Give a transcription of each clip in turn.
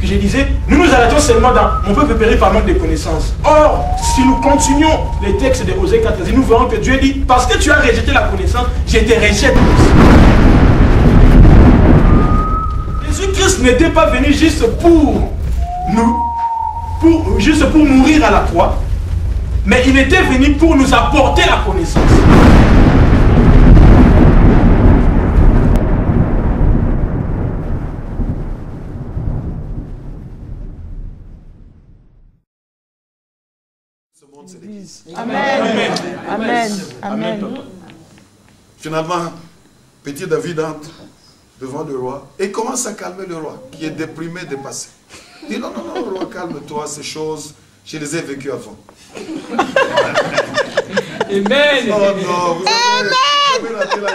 je disais, nous nous arrêtons seulement dans mon peuple périt par manque de connaissances. Or, si nous continuons les textes de Osée 4, nous verrons que Dieu dit, parce que tu as rejeté la connaissance, je te rejette aussi. Jésus-Christ n'était pas venu juste pour nous, juste pour mourir à la croix, mais il était venu pour nous apporter la connaissance. Amen. Amen. Amen. Amen. Finalement, petit David entre devant le roi et commence à calmer le roi, qui est déprimé, dépassé. Il dit non, non, non, roi, calme-toi, ces choses, je les ai vécues avant. Amen. Oh non, vous avez raté la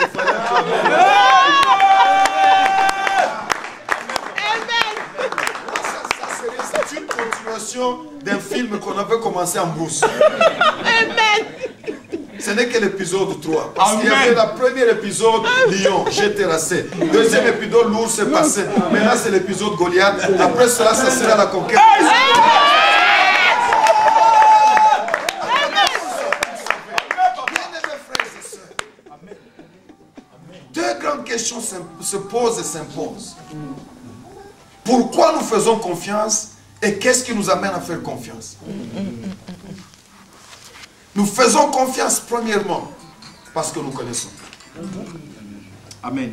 c'est une continuation d'un film qu'on avait commencé en brousse. Amen. Ce n'est que l'épisode 3. Parce qu'il y avait le premier épisode, Lion, j'ai terrassé. Deuxième épisode, l'ours est passé. Maintenant, c'est l'épisode Goliath. Après cela, ça sera la conquête. Deux grandes questions se posent et s'imposent. Pourquoi nous faisons confiance et qu'est-ce qui nous amène à faire confiance? Nous faisons confiance premièrement parce que nous connaissons. Amen.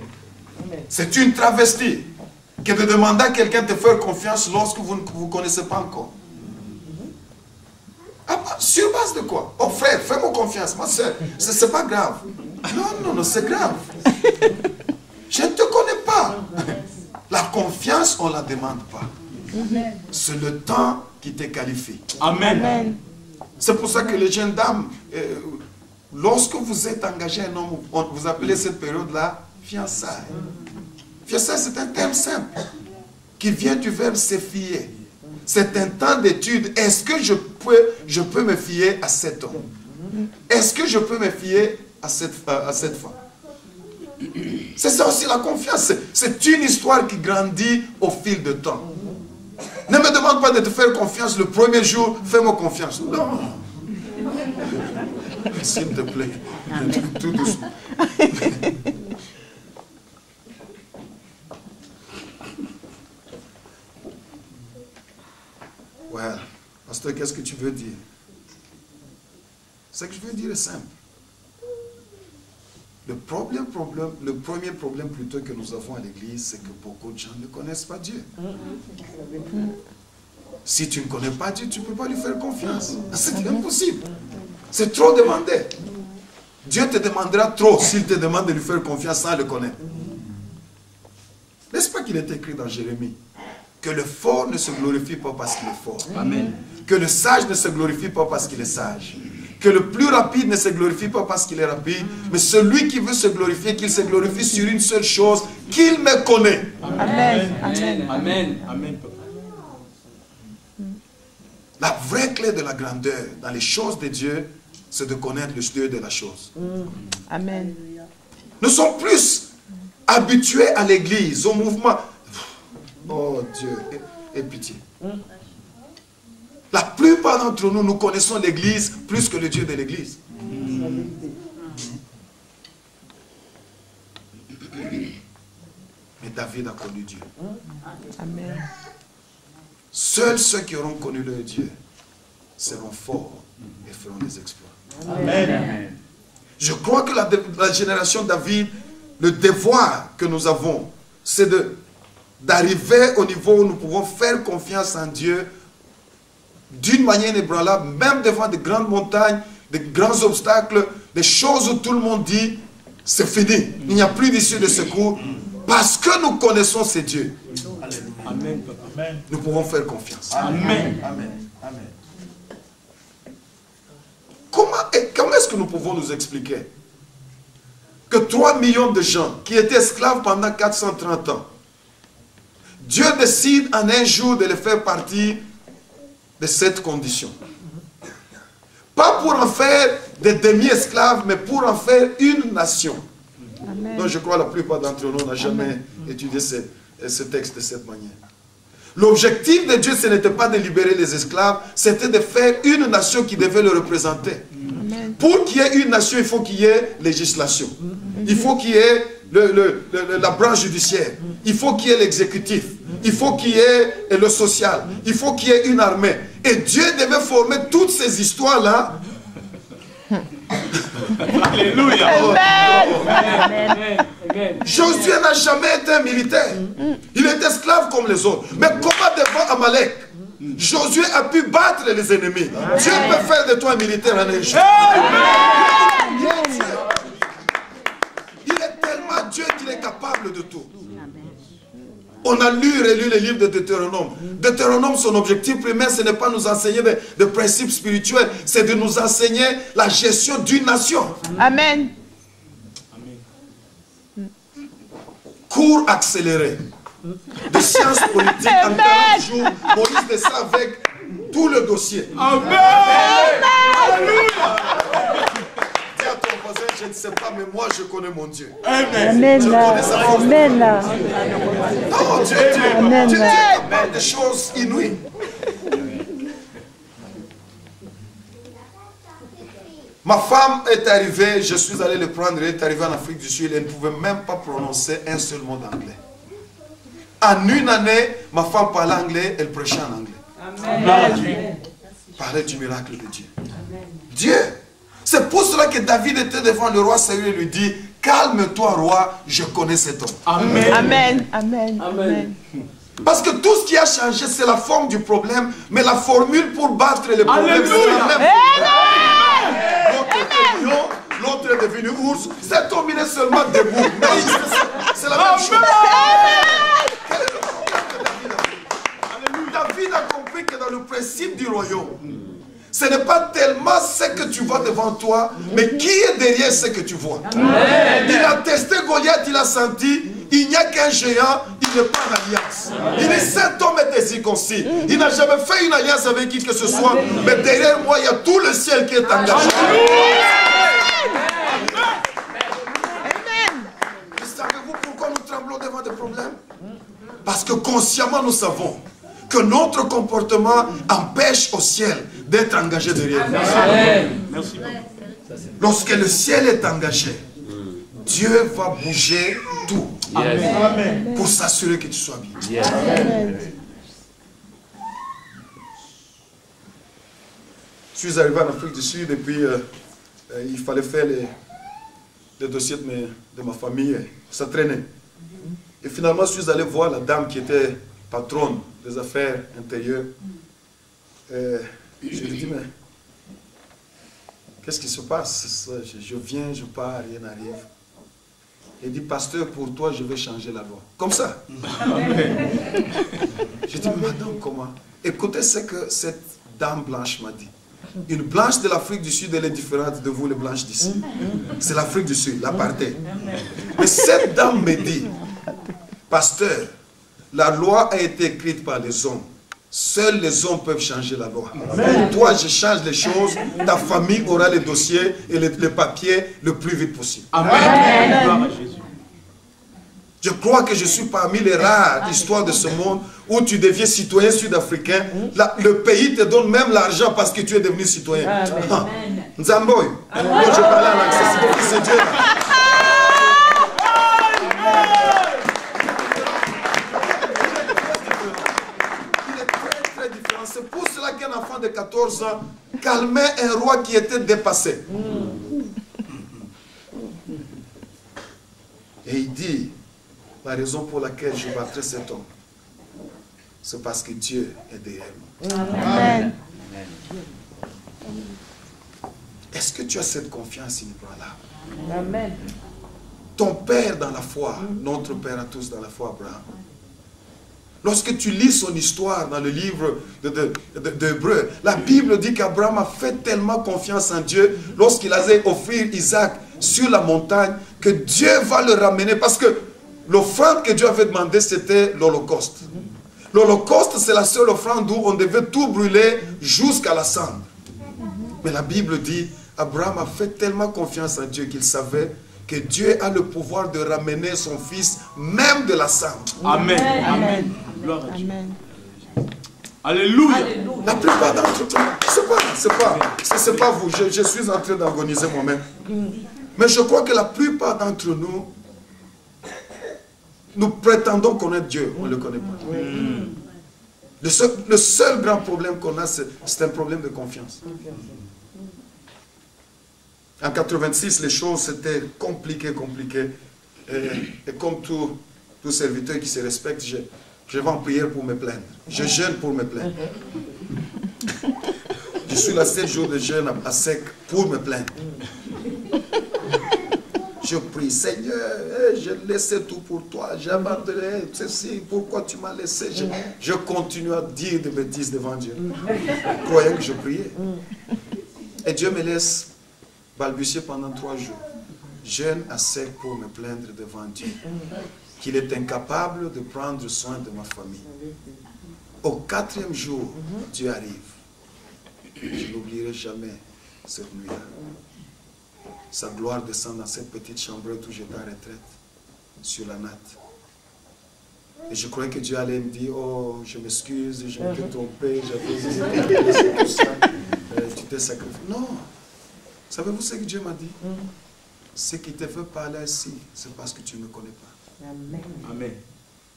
C'est une travestie que de demander à quelqu'un de faire confiance lorsque vous ne vous connaissez pas encore. Sur base de quoi? Oh frère, fais-moi confiance, ma soeur. C'est pas grave. Non, non, non, c'est grave. Je ne te connais pas. La confiance, on ne la demande pas. C'est le temps qui te qualifie. Amen. Amen. C'est pour ça que les jeunes dames, lorsque vous êtes engagé un homme, vous appelez cette période-là fiançailles. Fiançailles, c'est un terme simple qui vient du verbe se fier. C'est un temps d'étude. Est-ce que je peux me fier à cet homme? Est-ce que je peux me fier à cette femme? C'est ça aussi la confiance. C'est une histoire qui grandit au fil du temps. Ne me demande pas de te faire confiance le premier jour, fais-moi confiance. Non. S'il te plaît. Tout doucement. Ouais. Pasteur, qu'est-ce que tu veux dire? Ce que je veux dire est simple. Le premier problème plutôt que nous avons à l'église, c'est que beaucoup de gens ne connaissent pas Dieu. Si tu ne connais pas Dieu, tu ne peux pas lui faire confiance. C'est impossible. C'est trop demandé. Dieu te demandera trop s'il te demande de lui faire confiance sans le connaître. N'est-ce pas qu'il est écrit dans Jérémie que le fort ne se glorifie pas parce qu'il est fort. Amen. Que le sage ne se glorifie pas parce qu'il est sage. Que le plus rapide ne se glorifie pas parce qu'il est rapide, mais celui qui veut se glorifier, qu'il se glorifie sur une seule chose, qu'il me connaît. Amen. Amen. Amen. Amen. La vraie clé de la grandeur dans les choses de Dieu, c'est de connaître le Dieu de la chose. Amen. Nous sommes plus habitués à l'église, au mouvement. Oh Dieu, aie pitié. La plupart d'entre nous, nous connaissons l'église plus que le Dieu de l'église. Mais David a connu Dieu. Amen. Seuls ceux qui auront connu leur Dieu seront forts et feront des exploits. Amen. Je crois que la génération David, le devoir que nous avons, c'est d'arriver au niveau où nous pouvons faire confiance en Dieu d'une manière inébranlable, même devant de grandes montagnes, de grands obstacles, des choses où tout le monde dit, c'est fini, il n'y a plus d'issue de secours, parce que nous connaissons ces dieux. Amen. Nous pouvons faire confiance. Amen. Amen. Amen. Comment est-ce que nous pouvons nous expliquer que 3 millions de gens qui étaient esclaves pendant 430 ans, Dieu décide en un jour de les faire partie de cette condition? Pas pour en faire des demi-esclaves, mais pour en faire une nation. Amen. Donc je crois que la plupart d'entre nous n'ont jamais étudié ce texte de cette manière. L'objectif de Dieu, ce n'était pas de libérer les esclaves, c'était de faire une nation qui devait le représenter. Amen. Pour qu'il y ait une nation, il faut qu'il y ait législation. Il faut qu'il y ait la branche judiciaire. Il faut qu'il y ait l'exécutif. Il faut qu'il y ait le social. Il faut qu'il y ait une armée. Et Dieu devait former toutes ces histoires-là. Alléluia. Josué n'a jamais été un militaire. Il est esclave comme les autres. Mais comment devant Amalek, Josué a pu battre les ennemis? Dieu peut faire de toi un militaire en un jour. Il est tellement Dieu qu'il est capable de tout. On a lu et relu les livres de Deutéronome. Deutéronome, son objectif primaire, ce n'est pas nous enseigner des principes spirituels, c'est de nous enseigner la gestion d'une nation. Amen. Cours accéléré de sciences politiques en 40 jours. Moïse descend avec tout le dossier. Amen. Dis à ton voisin, je ne sais pas, mais moi je connais mon Dieu. Amen. Amen. Oh, Dieu est capable de choses inouïes. Ma femme est arrivée, je suis allé le prendre, elle est arrivée en Afrique du Sud, elle ne pouvait même pas prononcer un seul mot d'anglais. En une année, ma femme parlait anglais, elle prêchait en anglais. Amen. Parlait du miracle de Dieu. Dieu. C'est pour cela que David était devant le roi Saül et lui dit, calme-toi roi, je connais cet homme. Amen. Amen. Amen. Amen. Parce que tout ce qui a changé, c'est la forme du problème, mais la formule pour battre les problèmes, c'est la même. L'autre était lion, l'autre est devenu ours. Cet homme, il est seulement debout. Mais c'est la même chose. Quel est le problème que David a? David a compris que dans le principe du royaume, ce n'est pas tellement ce que tu vois devant toi, mais qui est derrière ce que tu vois. Il a testé Goliath, il a senti, il n'y a qu'un géant, il n'est pas en alliance. Il dit, cet homme est circoncis. Il n'a jamais fait une alliance avec qui que ce soit, mais derrière moi, il y a tout le ciel qui est engagé. Et savez-vous pourquoi nous tremblons devant des problèmes? Parce que consciemment, nous savons que notre comportement empêche au ciel d'être engagé derrière nous. Merci. Lorsque le ciel est engagé, Dieu va bouger tout pour s'assurer que tu sois bien. Je suis arrivé en Afrique du Sud et puis il fallait faire les dossiers de ma famille. Ça traînait. Et finalement, je suis allé voir la dame qui était patronne des affaires intérieures. Je lui ai dit, mais qu'est-ce qui se passe? Je viens, je pars, rien n'arrive. Il dit, pasteur, pour toi, je vais changer la loi. Comme ça. Je dis, madame, comment? Écoutez ce que cette dame blanche m'a dit. Une blanche de l'Afrique du Sud, elle est différente de vous, les blanches d'ici. C'est l'Afrique du Sud, l'apartheid. Mais cette dame me dit, pasteur, la loi a été écrite par les hommes. Seuls les hommes peuvent changer la loi. Pour toi, je change les choses. Ta famille aura les dossiers et les papiers le plus vite possible. Amen. Gloire à Jésus. Je crois que je suis parmi les rares histoires de ce monde où tu deviens citoyen sud-africain. Le pays te donne même l'argent parce que tu es devenu citoyen. Nzamboy. Moi, je parlais en langue. C'est Dieu. C'est pour cela qu'un enfant de 14 ans calmait un roi qui était dépassé. Et il dit, la raison pour laquelle je battrai cet homme, c'est parce que Dieu est derrière nous. Amen. Est-ce que tu as cette confiance inébranlable? Amen. Ton père dans la foi, notre père à tous dans la foi, Abraham. Lorsque tu lis son histoire dans le livre d'Hébreux, la Bible dit qu'Abraham a fait tellement confiance en Dieu lorsqu'il allait offrir Isaac sur la montagne que Dieu va le ramener parce que l'offrande que Dieu avait demandé c'était l'Holocauste. L'Holocauste c'est la seule offrande où on devait tout brûler jusqu'à la cendre. Mais la Bible dit Abraham a fait tellement confiance en Dieu qu'il savait que Dieu a le pouvoir de ramener son fils même de la cendre. Amen. Amen. Gloire à Dieu. Amen. Alléluia. La plupart d'entre nous, c'est pas vous, je suis en train d'agoniser moi-même. Mais je crois que la plupart d'entre nous, nous prétendons connaître Dieu, on ne le connaît pas. Le seul grand problème qu'on a, c'est un problème de confiance. En 86, les choses étaient compliquées. Et comme tout serviteur qui se respecte, je vais en prière pour me plaindre. Je jeûne pour me plaindre. Je suis là 7 jours de jeûne à sec pour me plaindre. Je prie, Seigneur, j'ai laissé tout pour toi, j'ai abandonné ceci, pourquoi tu m'as laissé? Je continue à dire des bêtises devant Dieu, croyant que je priais. Et Dieu me laisse balbutier pendant 3 jours. Jeûne à sec pour me plaindre devant Dieu, qu'il est incapable de prendre soin de ma famille. Au 4e jour, Dieu arrive. Je n'oublierai jamais cette nuit-là. Sa gloire descend dans cette petite chambrette où j'étais en retraite, sur la natte. Et je croyais que Dieu allait me dire, oh, je m'excuse, je m'étais trompé, j'avais tout ça, tu t'es sacrifié. Non. Savez-vous ce que Dieu m'a dit? Ce qui te fait parler ici, c'est parce que tu ne me connais pas. Amen.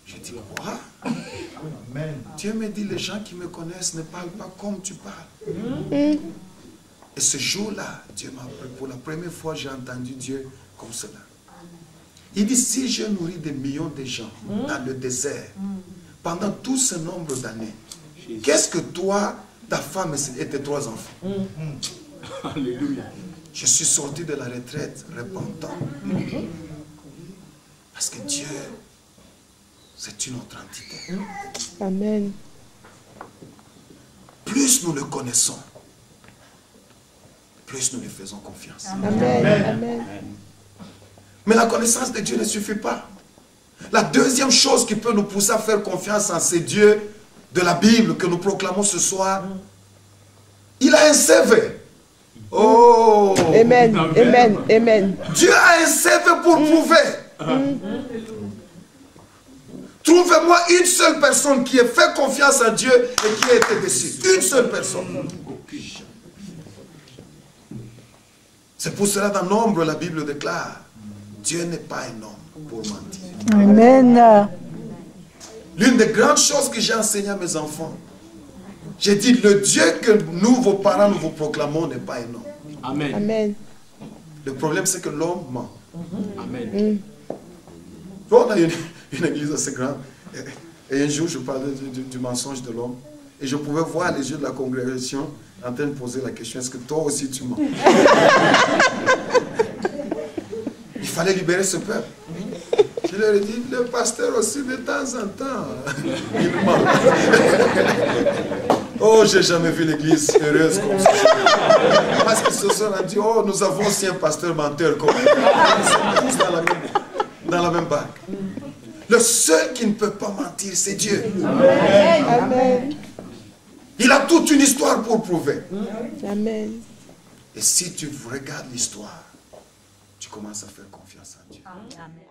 Je dis, quoi? Amen. Dieu me dit, les gens qui me connaissent ne parlent pas comme tu parles. Et ce jour-là, Dieu m'a appris. Pour la première fois, j'ai entendu Dieu comme cela. Il dit, si je nourris des millions de gens dans le désert, pendant tout ce nombre d'années, qu'est-ce que toi, ta femme et tes 3 enfants? Alléluia. Je suis sorti de la retraite repentant. Parce que Dieu, c'est une autre entité. Amen. Plus nous le connaissons, plus nous lui faisons confiance. Amen. Amen. Mais la connaissance de Dieu ne suffit pas. La deuxième chose qui peut nous pousser à faire confiance en ces dieux de la Bible que nous proclamons ce soir, il a un CV. Oh! Amen. Amen. Amen. Dieu a un CV pour prouver. Trouvez-moi une seule personne qui ait fait confiance à Dieu et qui ait été déçue. Une seule personne. C'est pour cela dans Nombre, la Bible déclare, Dieu n'est pas un homme pour mentir. Amen. L'une des grandes choses que j'ai enseignées à mes enfants, j'ai dit, le Dieu que nous, vos parents, nous vous proclamons n'est pas un homme. Amen. Amen. Le problème, c'est que l'homme ment. Amen. On a une église assez grande. Et un jour, je parlais du mensonge de l'homme. Et je pouvais voir les yeux de la congrégation en train de poser la question, est-ce que toi aussi tu mens? Il fallait libérer ce peuple. Je leur ai dit, le pasteur aussi de temps en temps, il ment. Oh, j'ai jamais vu l'église heureuse comme ça. Parce que ce soir, on a dit, oh, nous avons aussi un pasteur menteur comme nous. Nous sommes tous dans la même barque. Le seul qui ne peut pas mentir, c'est Dieu. Amen. Amen. Il a toute une histoire pour prouver. Amen. Et si tu regardes l'histoire, tu commences à faire confiance en Dieu. Amen.